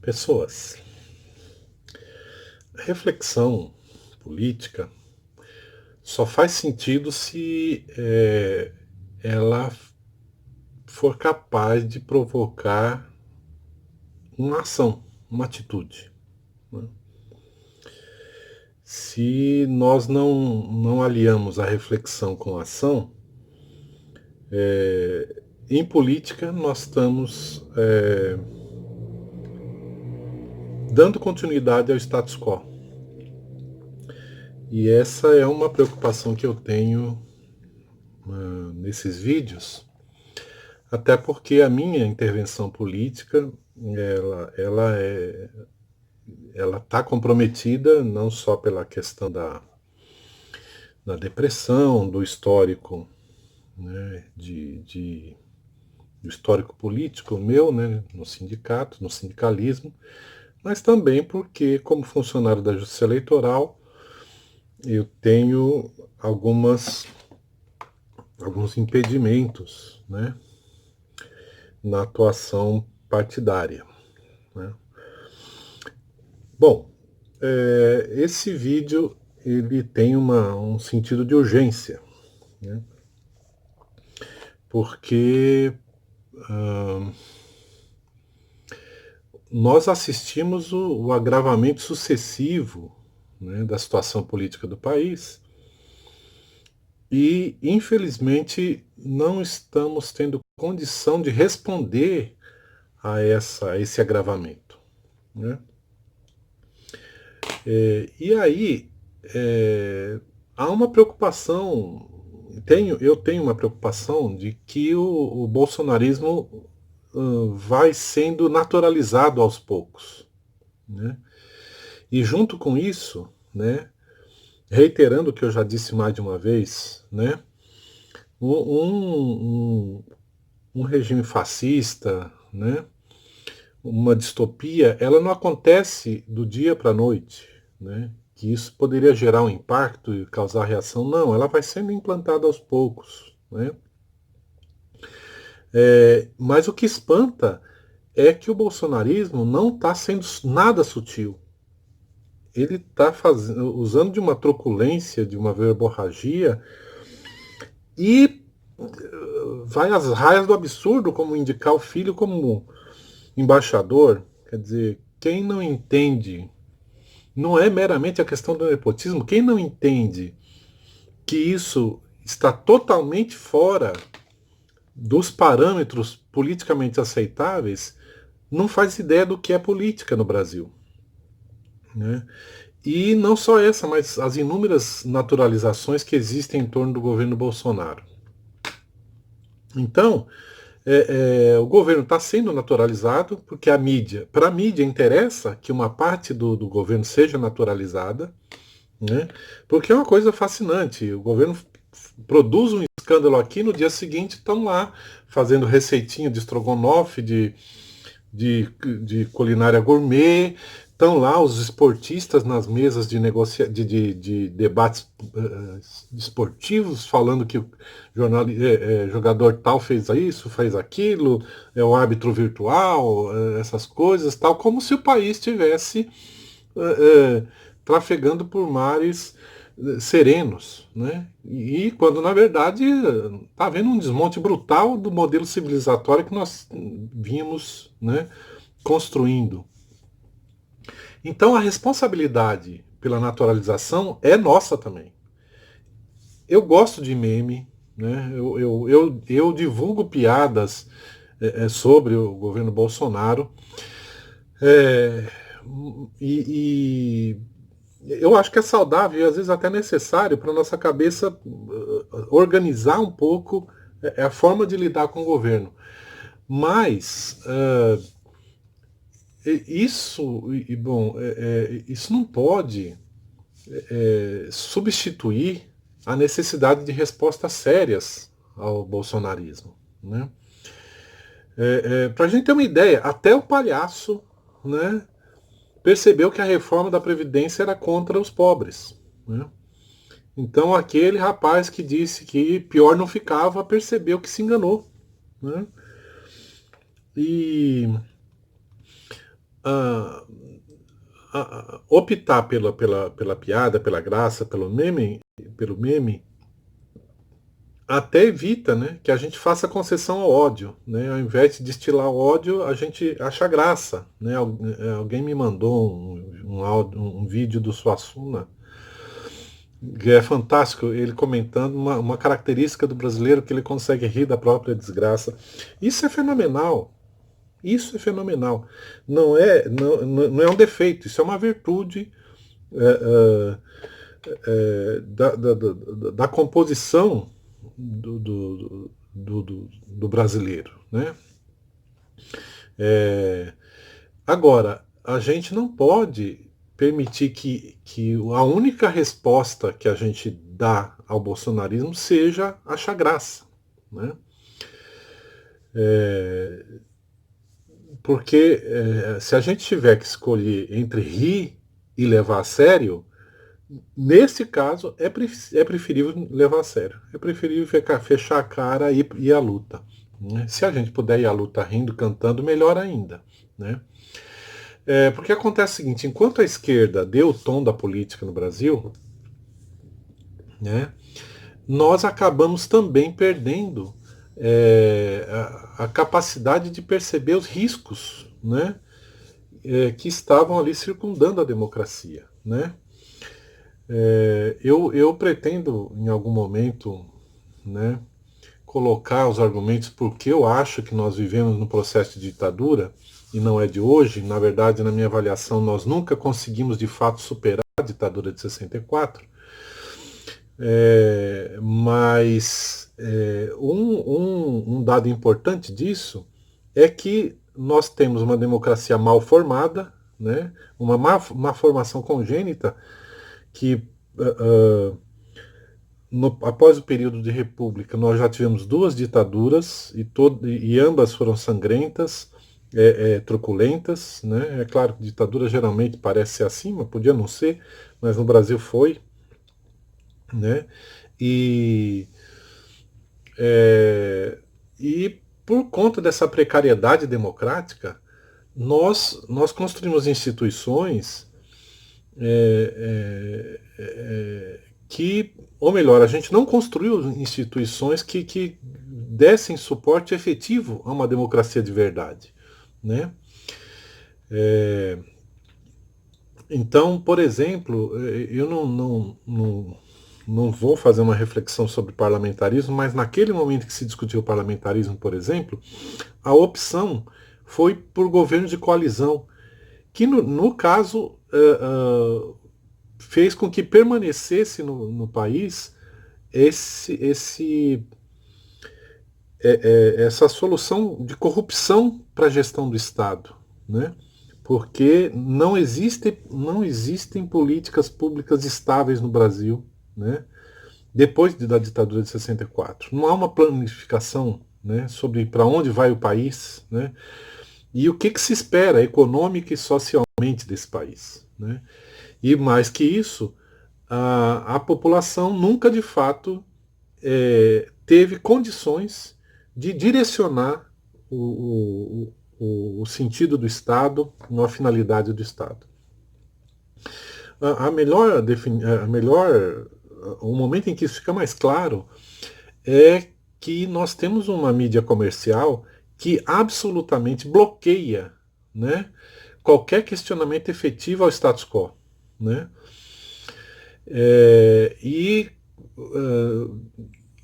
Pessoas, reflexão política só faz sentido se ela for capaz de provocar uma ação, uma atitude, né? Se nós não aliamos a reflexão com a ação, em política nós estamos dando continuidade ao status quo. E essa é uma preocupação que eu tenho nesses vídeos, até porque a minha intervenção política ela está comprometida não só pela questão da depressão, do histórico, né, do histórico político meu, né, no sindicato, no sindicalismo, mas também porque, como funcionário da Justiça Eleitoral, eu tenho alguns impedimentos, né, na atuação partidária, né? Bom, esse vídeo ele tem um sentido de urgência, né? Porque nós assistimos o agravamento sucessivo, né, da situação política do país e, infelizmente, não estamos tendo condição de responder a esse agravamento, né? E aí há uma preocupação, eu tenho uma preocupação de que o bolsonarismo vai sendo naturalizado aos poucos, né? E junto com isso, né, reiterando o que eu já disse mais de uma vez, né, um, um, um regime fascista, né, uma distopia, ela não acontece do dia para a noite, né, que isso poderia gerar um impacto e causar reação. Não, ela vai sendo implantada aos poucos, né. Mas o que espanta é que o bolsonarismo não está sendo nada sutil. Ele está usando de uma truculência, de uma verborragia e vai às raias do absurdo, como indicar o filho como embaixador. Quer dizer, quem não entende, não é meramente a questão do nepotismo, quem não entende que isso está totalmente fora dos parâmetros politicamente aceitáveis, não faz ideia do que é política no Brasil, né? E não só essa, mas as inúmeras naturalizações que existem em torno do governo Bolsonaro. Então, o governo está sendo naturalizado porque para a mídia interessa que uma parte do governo seja naturalizada, né? Porque é uma coisa fascinante. O governo produz um escândalo aqui, no dia seguinte estão lá fazendo receitinha de estrogonofe, de culinária gourmet, estão lá os esportistas nas mesas de debates esportivos, falando que o jogador tal fez isso, fez aquilo, é o árbitro virtual, essas coisas, tal, como se o país estivesse trafegando por mares serenos, né? E quando na verdade está havendo um desmonte brutal do modelo civilizatório que nós vínhamos, né, construindo. Então a responsabilidade pela naturalização é nossa também. Eu gosto de meme, né? Eu divulgo piadas sobre o governo Bolsonaro, é, e eu acho que é saudável e às vezes até necessário para nossa cabeça organizar um pouco a forma de lidar com o governo. Mas isso não pode substituir a necessidade de respostas sérias ao bolsonarismo, né? Para a gente ter uma ideia, até o palhaço, né, percebeu que a reforma da Previdência era contra os pobres, né? Então aquele rapaz que disse que pior não ficava percebeu que se enganou, né? E ah, optar pela piada, pela graça, pelo meme, até evita, né, que a gente faça concessão ao ódio, né? Ao invés de destilar o ódio, a gente acha graça, né? Alguém me mandou um vídeo do Suassuna, que é fantástico, ele comentando uma característica do brasileiro, que ele consegue rir da própria desgraça. Isso é fenomenal. Isso é fenomenal. Não é um defeito, isso é uma virtude é, da composição do brasileiro, né? Agora, a gente não pode permitir que a única resposta que a gente dá ao bolsonarismo seja achar graça, né? Porque se a gente tiver que escolher entre rir e levar a sério, nesse caso é preferível levar a sério. É preferível fechar a cara e ir à luta, né? Se a gente puder ir à luta rindo, cantando, melhor ainda, né? Porque acontece o seguinte, enquanto a esquerda deu o tom da política no Brasil, né, nós acabamos também perdendo a capacidade de perceber os riscos, né, que estavam ali circundando a democracia, né? Eu pretendo, em algum momento, né, colocar os argumentos porque eu acho que nós vivemos num processo de ditadura, e não é de hoje. Na verdade, na minha avaliação, nós nunca conseguimos de fato superar a ditadura de 64. Mas um dado importante disso é que nós temos uma democracia mal formada, né, uma má formação congênita, que após o período de república nós já tivemos duas ditaduras e ambas foram sangrentas, truculentas, né? É claro que ditadura geralmente parece ser assim, mas podia não ser, mas no Brasil foi, né? E, e por conta dessa precariedade democrática, nós construímos instituições que, ou melhor, a gente não construiu instituições que dessem suporte efetivo a uma democracia de verdade, né? Então, por exemplo, eu não vou fazer uma reflexão sobre parlamentarismo, mas naquele momento que se discutiu o parlamentarismo, por exemplo, a opção foi por governo de coalizão, que no caso fez com que permanecesse no país esse essa solução de corrupção para a gestão do Estado, né? Porque não existem políticas públicas estáveis no Brasil, né? Depois da ditadura de 64. Não há uma planificação, né, sobre para onde vai o país, né? E o que se espera econômica e socialmente desse país, né? E mais que isso, a população nunca de fato teve condições de direcionar o sentido do Estado, a finalidade do Estado. O momento em que isso fica mais claro é que nós temos uma mídia comercial que absolutamente bloqueia, né, qualquer questionamento efetivo ao status quo, né? E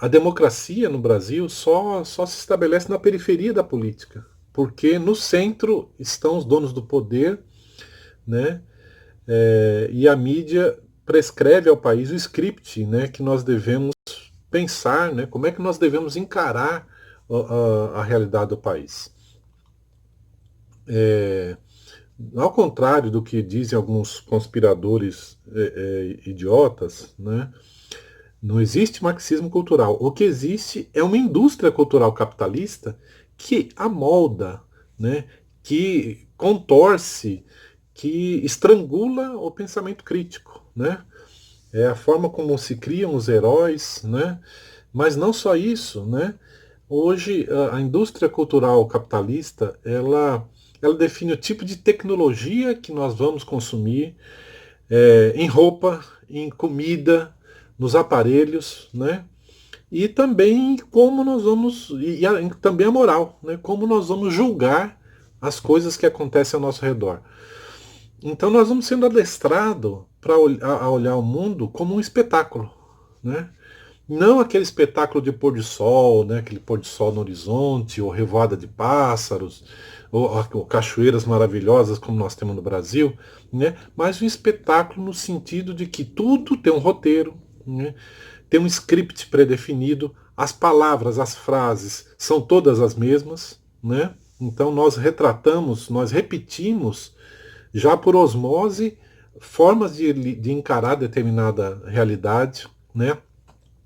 a democracia no Brasil só se estabelece na periferia da política, porque no centro estão os donos do poder, né? E a mídia prescreve ao país o script, né, que nós devemos pensar, né, como é que nós devemos encarar a realidade do país. Ao contrário do que dizem alguns conspiradores idiotas, né, não existe marxismo cultural. O que existe é uma indústria cultural capitalista que amolda, né, que contorce, que estrangula o pensamento crítico, né? É a forma como se criam os heróis, né? Mas não só isso, né? Hoje a indústria cultural capitalista, ela ela define o tipo de tecnologia que nós vamos consumir, em roupa, em comida, nos aparelhos, né? E também como nós vamos, também a moral, né? Como nós vamos julgar as coisas que acontecem ao nosso redor. Então nós vamos sendo adestrados para olhar o mundo como um espetáculo, né? Não aquele espetáculo de pôr de sol, né? Aquele pôr de sol no horizonte, ou revoada de pássaros, ou cachoeiras maravilhosas como nós temos no Brasil, né? Mas um espetáculo no sentido de que tudo tem um roteiro, né? Tem um script pré-definido, as palavras, as frases são todas as mesmas, né? Então nós retratamos, nós repetimos já por osmose formas de encarar determinada realidade, né?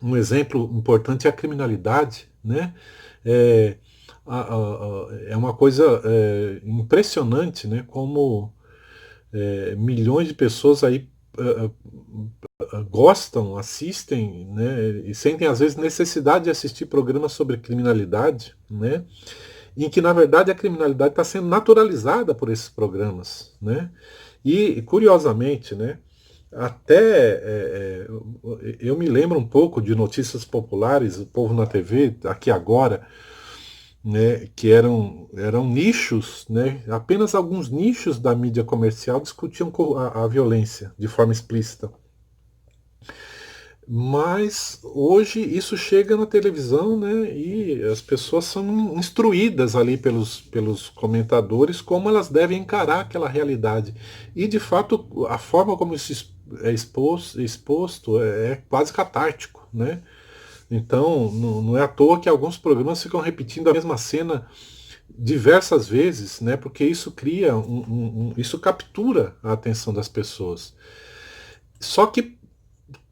Um exemplo importante é a criminalidade, né? É, é uma coisa impressionante, né? Como milhões de pessoas aí gostam, assistem, né? E sentem às vezes necessidade de assistir programas sobre criminalidade, né? Em que na verdade a criminalidade está sendo naturalizada por esses programas, né? E curiosamente, né? Até eu me lembro um pouco de notícias populares, o Povo na TV, aqui agora, né, que eram nichos, né, apenas alguns nichos da mídia comercial discutiam a violência de forma explícita. Mas hoje isso chega na televisão, né, e as pessoas são instruídas ali pelos comentadores como elas devem encarar aquela realidade. E de fato a forma como isso é exposto é quase catártico, né? Então não é à toa que alguns programas ficam repetindo a mesma cena diversas vezes, né? Porque isso cria isso captura a atenção das pessoas. Só que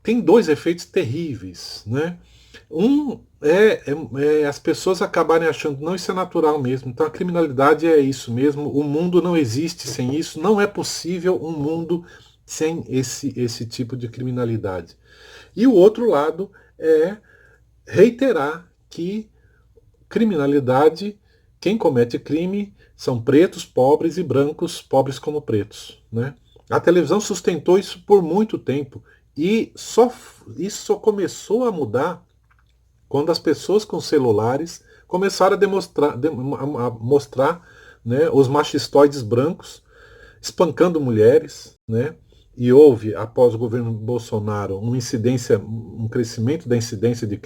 tem dois efeitos terríveis, né? Um é as pessoas acabarem achando, não, isso é natural mesmo, então a criminalidade é isso mesmo, o mundo não existe sem isso, não é possível um mundo sem esse tipo de criminalidade. E o outro lado é reiterar que criminalidade, quem comete crime são pretos, pobres e brancos, pobres como pretos, né? A televisão sustentou isso por muito tempo e isso só começou a mudar quando as pessoas com celulares começaram a mostrar, né, os machistóides brancos espancando mulheres, né? E houve, após o governo Bolsonaro, um crescimento da incidência de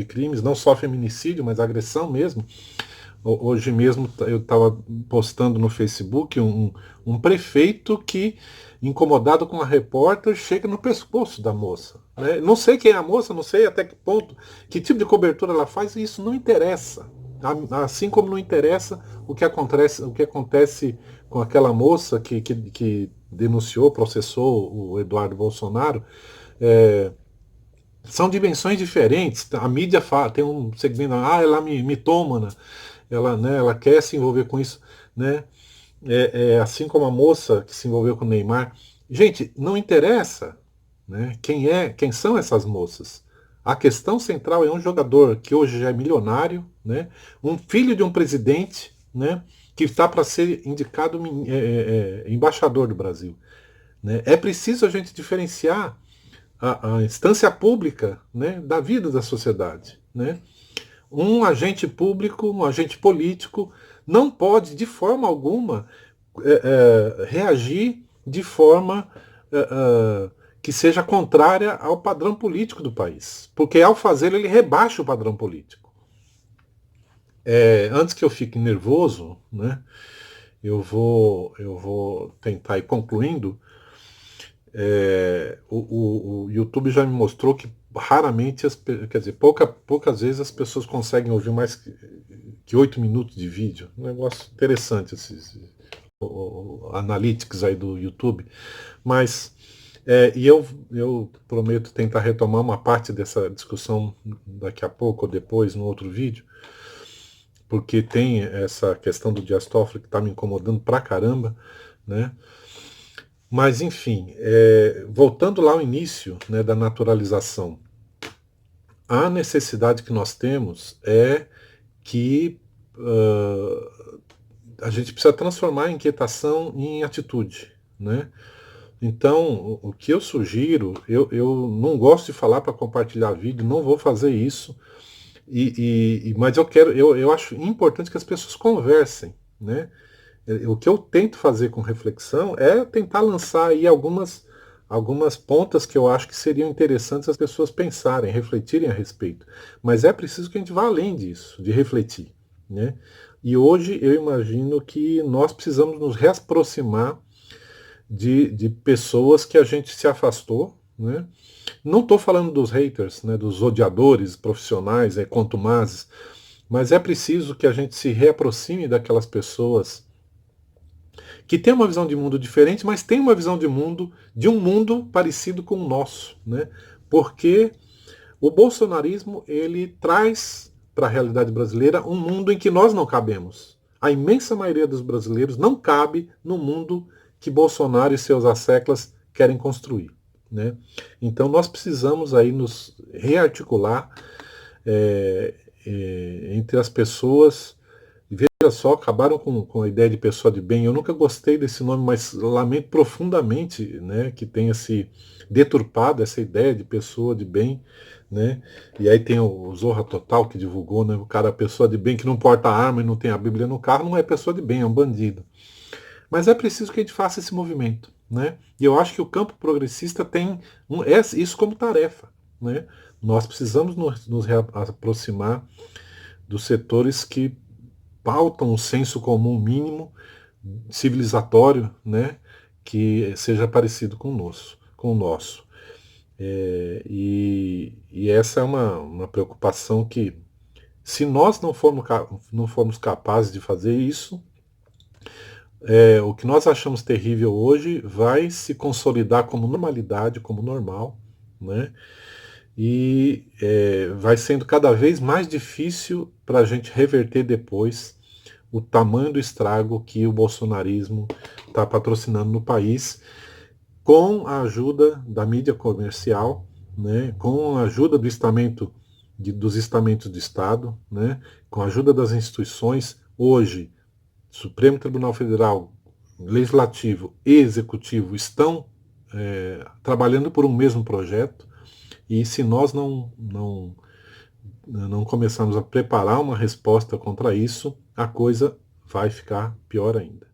crimes, não só feminicídio, mas agressão mesmo. Hoje mesmo eu estava postando no Facebook um prefeito que, incomodado com uma repórter, chega no pescoço da moça, né? Não sei quem é a moça, não sei até que ponto, que tipo de cobertura ela faz, e isso não interessa. Assim como não interessa o que acontece com aquela moça que denunciou, processou o Eduardo Bolsonaro. É, são dimensões diferentes. A mídia fala, tem um segmento, ela me toma, né? Ela, né, ela quer se envolver com isso, né? Assim como a moça que se envolveu com o Neymar. Gente, não interessa, né, quem são essas moças. A questão central é um jogador que hoje já é milionário, né, um filho de um presidente, né, que está para ser indicado embaixador do Brasil. Né? É preciso a gente diferenciar a instância pública, né, da vida da sociedade. Né? Um agente público, um agente político, não pode, de forma alguma, reagir de forma que seja contrária ao padrão político do país. Porque ao fazer ele rebaixa o padrão político. Antes que eu fique nervoso, né, eu vou tentar ir concluindo. O YouTube já me mostrou que raramente, quer dizer, poucas vezes as pessoas conseguem ouvir mais que 8 minutos de vídeo. Um negócio interessante esses analytics aí do YouTube. Mas, e eu prometo tentar retomar uma parte dessa discussão daqui a pouco ou depois, no outro vídeo, porque tem essa questão do Dias Toffoli que está me incomodando pra caramba, né? Mas, enfim, voltando lá ao início, né, da naturalização, a necessidade que nós temos é que a gente precisa transformar a inquietação em atitude, né? Então, o que eu sugiro, eu não gosto de falar para compartilhar vídeo, não vou fazer isso, mas eu acho importante que as pessoas conversem, né? O que eu tento fazer com reflexão é tentar lançar aí algumas pontas que eu acho que seriam interessantes as pessoas pensarem, refletirem a respeito. Mas é preciso que a gente vá além disso, de refletir, né? E hoje eu imagino que nós precisamos nos reaproximar de pessoas que a gente se afastou, né? Não estou falando dos haters, né, dos odiadores profissionais, contumazes, mas é preciso que a gente se reaproxime daquelas pessoas que têm uma visão de mundo diferente, mas tem uma visão de um mundo parecido com o nosso, né? Porque o bolsonarismo ele traz para a realidade brasileira um mundo em que nós não cabemos. A imensa maioria dos brasileiros não cabe no mundo que Bolsonaro e seus asseclas querem construir, né? Então nós precisamos aí nos rearticular é, entre as pessoas. Veja só, acabaram com a ideia de pessoa de bem. Eu nunca gostei desse nome, mas lamento profundamente, né, que tenha se deturpado essa ideia de pessoa de bem, né? E aí tem o Zorra Total que divulgou, né, o cara pessoa de bem que não porta arma e não tem a Bíblia no carro, não é pessoa de bem, é um bandido. Mas é preciso que a gente faça esse movimento, né? E eu acho que o campo progressista tem isso como tarefa, né? Nós precisamos nos aproximar dos setores que pautam um senso comum mínimo civilizatório, né, que seja parecido com o nosso. E essa é uma preocupação que, se nós não formos capazes de fazer isso, o que nós achamos terrível hoje vai se consolidar como normalidade, como normal, né? E vai sendo cada vez mais difícil para a gente reverter depois o tamanho do estrago que o bolsonarismo está patrocinando no país, com a ajuda da mídia comercial, né, com a ajuda dos estamentos de Estado, né, com a ajuda das instituições. Hoje, Supremo Tribunal Federal, Legislativo e Executivo estão trabalhando por um mesmo projeto, e se nós não começarmos a preparar uma resposta contra isso, a coisa vai ficar pior ainda.